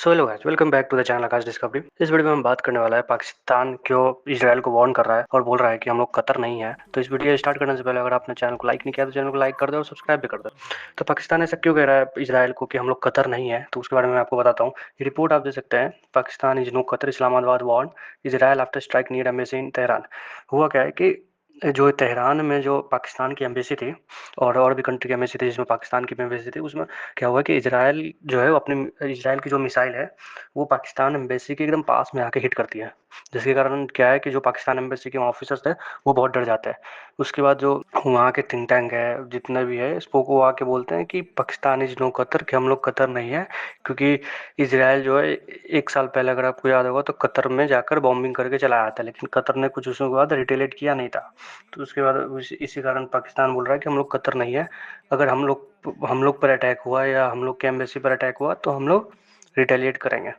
So hello guys, welcome back to the channel Akash discovery. इस video में हम बात करने वाला है पाकिस्तान क्यों इजराइल को वार्न कर रहा है और बोल रहा है कि हम लोग कतर नहीं है। तो इस वीडियो स्टार्ट करने से पहले अगर आपने चैनल को लाइक नहीं किया तो चैनल को लाइक कर दो और सब्सक्राइब भी कर दो। तो पाकिस्तान ऐसा क्यों कह रहा है इजराइल को कि हम लोग कतर नहीं है, तो उसके बारे में मैं आपको बताता हूँ। ये रिपोर्ट आप दे सकते हैं, Pakistan is no Qatar, Islamabad warn Israel after strike near embassy in Tehran. हुआ क्या है कि जो तेहरान में जो पाकिस्तान की एम्बेसी थी और भी कंट्री की एम्बेसी थी जिसमें पाकिस्तान की भी एम्बेसी थी, उसमें क्या हुआ कि इजराइल जो है वो अपने इजराइल की जो मिसाइल है वो पाकिस्तान एम्बेसी के एकदम पास में आके हिट करती है, जिसके कारण क्या है कि जो पाकिस्तान एम्बेसी के ऑफिसर्स थे वो बहुत डर जाते हैं। उसके बाद जो वहाँ के थिंक टैंक है जितने भी है स्पोक वो आके बोलते हैं कि पाकिस्तान इज नो कतर, कि हम लोग कतर नहीं है, क्योंकि इसराइल जो है 1 साल पहले अगर आपको याद होगा तो कतर में जाकर बॉम्बिंग करके चला आया था, लेकिन कतर ने कुछ उसके बाद रिटेलिएट किया नहीं था। तो उसके बाद इसी कारण पाकिस्तान बोल रहा है कि हम लोग कतर नहीं है। अगर हम लोग पर अटैक हुआ या हम लोग के एम्बेसी पर अटैक हुआ तो हम लोग रिटेलिएट करेंगे।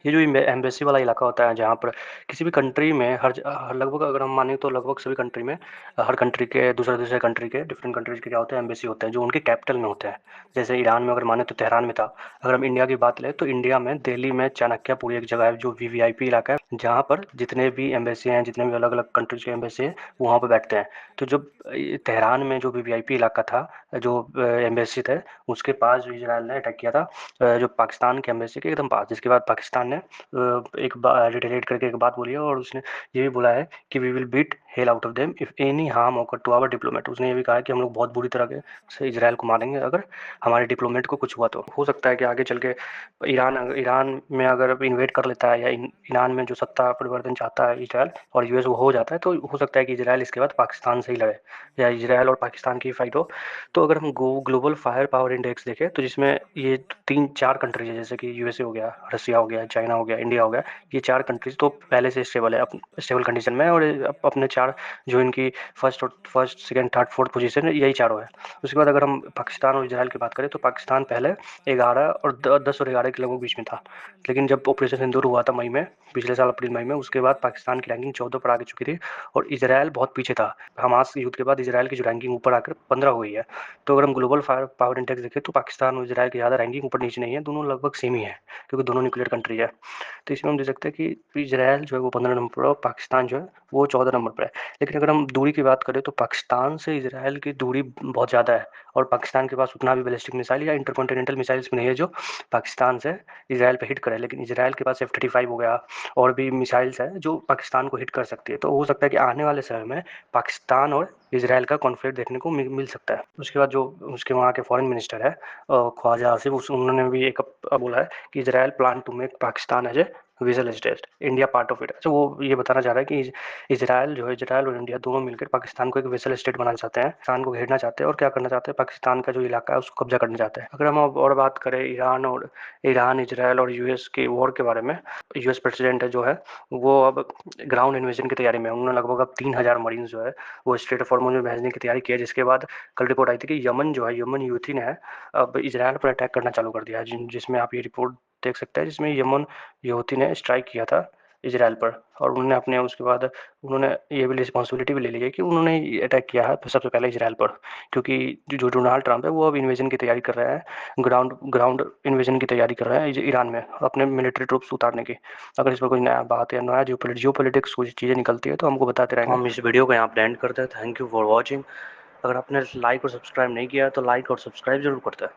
ये जो एम्बेसी वाला इलाका होता है जहाँ पर किसी भी कंट्री में लगभग अगर हम माने तो लगभग सभी कंट्री में हर कंट्री के दूसरे दूसरे कंट्री के डिफरेंट कंट्रीज के क्या होते हैं एम्बेसी होते हैं जो उनके कैपिटल में होते हैं। जैसे ईरान में अगर माने तो तेहरान में था। अगर हम इंडिया की बात लें तो इंडिया में दिल्ली में चाणक्यपुर एक जगह है जो वीवीआईपी इलाका है, जहाँ पर जितने भी एम्बेसी हैं, जितने भी अलग अलग कंट्रीज के एम्बेसी हैं वो वहाँ पर बैठते हैं। तो जब तेहरान में जो वीवीआईपी इलाका था, जो एम्बेसी थे, उसके पास जो इसराइल ने अटैक किया था जो पाकिस्तान के एम्बेसी के एकदम पास, जिसके बाद पाकिस्तान ने एक रिटेलिएट करके एक बात बोली है और उसने ये भी बोला है कि we will beat hell out of them if any harm occur to our diplomat. उसने ये भी कहा है कि हम लोग बहुत बुरी तरह से इसराइल को मारेंगे अगर हमारे डिप्लोमेट को कुछ हुआ। तो हो सकता है कि आगे चल के ईरान में अगर इन्वेट कर लेता है या ईरान में जो सत्ता परिवर्तन चाहता है इसराइल और यूएस वो हो जाता है, तो हो सकता है कि इसराइल इसके बाद पाकिस्तान से ही लड़े या इसराइल और पाकिस्तान की फाइट हो। तो अगर हम ग्लोबल फायर पावर इंडेक्स देखें तो जिसमें ये 3-4 कंट्रीज है, जैसे कि यूएसए हो गया, रसिया हो गया, चाइना हो गया, इंडिया हो गया। ये 4 कंट्रीज तो पहले से स्टेबल है, स्टेबल कंडीशन में है और अपने 4 जो इनकी first second third fourth position है यही चारों है। उसके बाद अगर हम पाकिस्तान और इसराइल की बात करें तो पाकिस्तान पहले 11 और 10 और 11 के लगभग बीच में था, लेकिन जब ऑपरेशन सिंदूर हुआ था मई में, पिछले साल अप्रैल मई में, उसके बाद पाकिस्तान की रैंकिंग 14 पर आगे चुकी थी और इसराइल बहुत पीछे था। हमास युद्ध के बाद इसराइल की जो रैंकिंग ऊपर आकर 15 हो गई है। तो अगर हम ग्लोबल फायर पावर इंडेक्स देखें तो पाकिस्तान और इसराइल की ज़्यादा रैंकिंग ऊपर नीचे नहीं है, दोनों लगभग सेम ही है क्योंकि दोनों न्यूक्लियर कंट्री है। तो इसमें हम देख सकते हैं कि इसराइल जो है वो 15 नंबर पर और पाकिस्तान जो है वो 14 नंबर पर है। लेकिन अगर हम दूरी की बात करें तो पाकिस्तान से इसराइल की दूरी बहुत ज़्यादा है और पाकिस्तान के पास उतना भी बैलिस्टिक मिसाइल या इंटरकॉन्टिनेंटल मिसाइल्स भी नहीं है जो पाकिस्तान से इसराइल पे हिट करे। लेकिन इसराइल के पास F-35 हो गया और भी मिसाइल्स है जो पाकिस्तान को हिट कर सकती है। तो हो सकता है कि आने वाले समय में पाकिस्तान और इसराइल का कॉन्फ्लिक्ट देखने को मिल सकता है। उसके बाद जो उसके वहाँ के फॉरेन मिनिस्टर है ख्वाजा आसिफ, उन्होंने भी एक बोला है कि Israel plan to make Pakistan as a vassal state, India part of it. अच्छा, वो ये बताना चाह रहा है कि इसराइल और इंडिया दोनों मिलकर पाकिस्तान को एक वेसल स्टेट बनाना चाहते हैं, पाकिस्तान को घेरना चाहते हैं और क्या करना चाहते हैं, पाकिस्तान का जो इलाका है उसको कब्जा करना चाहते हैं। अगर हम अब और बात करें ईरान इसराइल और यूएस के वॉर के बारे में, यूएस प्रेसिडेंट जो है वो अब ग्राउंड इन्वेजन की तैयारी में है। उन्होंने लगभग अब 3000 मरीन जो है वो स्ट्रेट ऑफ हॉर्मुज में भेजने की तैयारी की है, जिसके बाद कल रिपोर्ट आई थी कि यमन यूथी ने अब इसराइल पर अटैक करना चालू कर दिया है, जिसमें आप ये रिपोर्ट देख सकते हैं, जिसमें यमन यूथी ने स्ट्राइक किया था इसराइल पर और उन्होंने अपने उसके बाद उन्होंने ये भी रिस्पॉन्सिबिलिटी भी ले ली है कि उन्होंने अटैक किया है सबसे पहले इसराइल पर, क्योंकि जो डोनाल्ड ट्रंप है वो अब इन्वेजन की तैयारी कर रहा है, ग्राउंड इन्वेजन की तैयारी कर रहा है ईरान में अपने मिलिट्री ट्रूप्स उतारने की। अगर इस पर कोई नया बात या नया जियो पॉलिटिक्स कुछ चीज़ें निकलती है तो हमको बताते रहेंगे। हम इस वीडियो को यहाँ पर एंड करते हैं। Thank you for watching. अगर आपने लाइक और सब्सक्राइब नहीं किया है तो लाइक और सब्सक्राइब जरूर करते हैं।